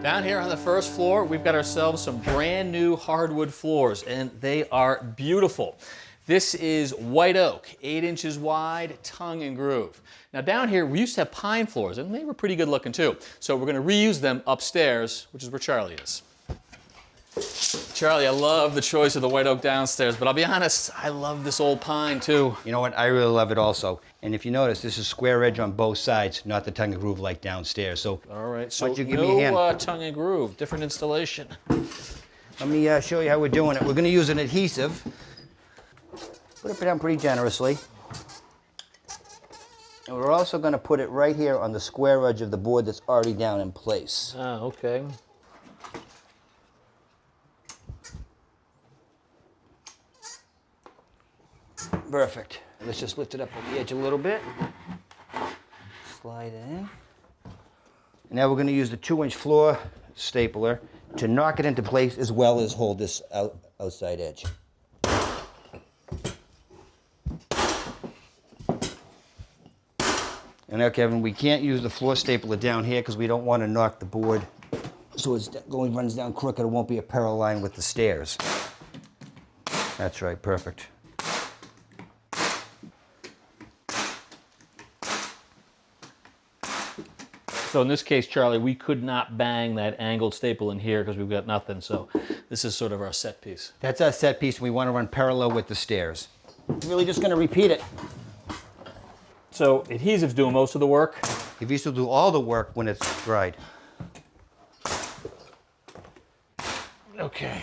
Down here on the first floor, we've got ourselves some brand new hardwood floors, and they are beautiful. This is white oak, 8 inches wide, tongue and groove. Now down here, we used to have pine floors, and they were pretty good looking too. So we're going to reuse them upstairs, which is where Charlie is. Charlie, I love the choice of the white oak downstairs, but I'll be honest, I love this old pine too. You know what? I really love it also. And if you notice, this is square edge on both sides, not the tongue and groove like downstairs. So, all right, so why don't you give me a hand? Tongue and groove, different installation. Let me show you how we're doing it. We're going to use an adhesive. Put it down pretty generously. And we're also going to put it right here on the square edge of the board that's already down in place. Ah, okay. Perfect. Let's just lift it up on the edge a little bit. Slide it in. And now we're going to use the 2-inch floor stapler to knock it into place as well as hold this outside edge. And now, Kevin, we can't use the floor stapler down here because we don't want to knock the board so it runs down crooked. It won't be a parallel line with the stairs. That's right, perfect. So in this case, Charlie, we could not bang that angled staple in here because we've got nothing. So this is sort of our set piece. That's our set piece, and we want to run parallel with the stairs. We're really just going to repeat it. So adhesive's doing most of the work. Adhesive will do all the work when it's dried. Okay.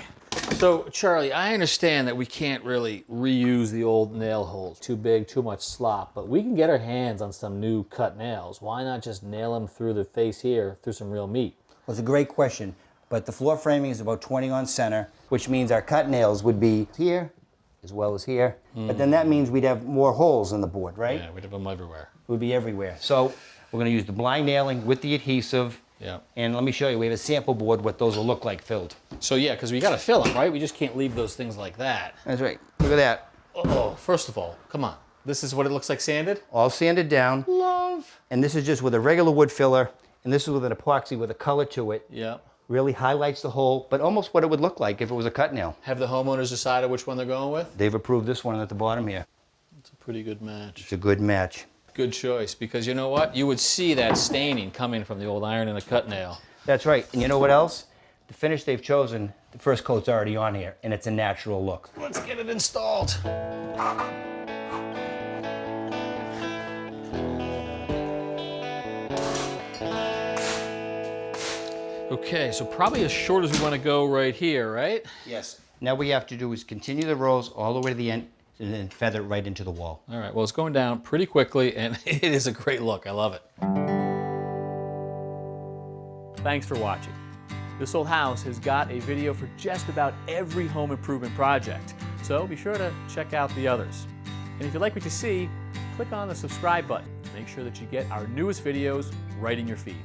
So Charlie, I understand that we can't really reuse the old nail holes. Too big, too much slop. But we can get our hands on some new cut nails. Why not just nail them through the face here, through some real meat? Well, it's a great question. But the floor framing is about 20 on center, which means our cut nails would be here as well as here. But then that means we'd have more holes in the board, right? Yeah, we'd have them everywhere. It would be everywhere. So we're going to use the blind nailing with the adhesive. Yeah. And let me show you, we have a sample board what those will look like filled. So yeah, because we got to fill them, right? We just can't leave those things like that. That's right. Look at that. Oh, first of all, come on. This is what it looks like sanded? All sanded down. Love. And this is just with a regular wood filler, and this is with an epoxy with a color to it. Yeah. Really highlights the hole, but almost what it would look like if it was a cut nail. Have the homeowners decided which one they're going with? They've approved this one at the bottom here. It's a pretty good match. It's a good match. Good choice, because you know what? You would see that staining coming from the old iron and the cut nail. That's right. And you know what else? The finish they've chosen, the first coat's already on here, and it's a natural look. Let's get it installed. Okay, so probably as short as we want to go right here, right? Yes. Now what we have to do is continue the rows all the way to the end and then feather it right into the wall. All right, well, it's going down pretty quickly, and it is a great look. I love it. Thanks for watching. This Old House has got a video for just about every home improvement project, so be sure to check out the others. And if you like what you see, click on the subscribe button to make sure that you get our newest videos right in your feed.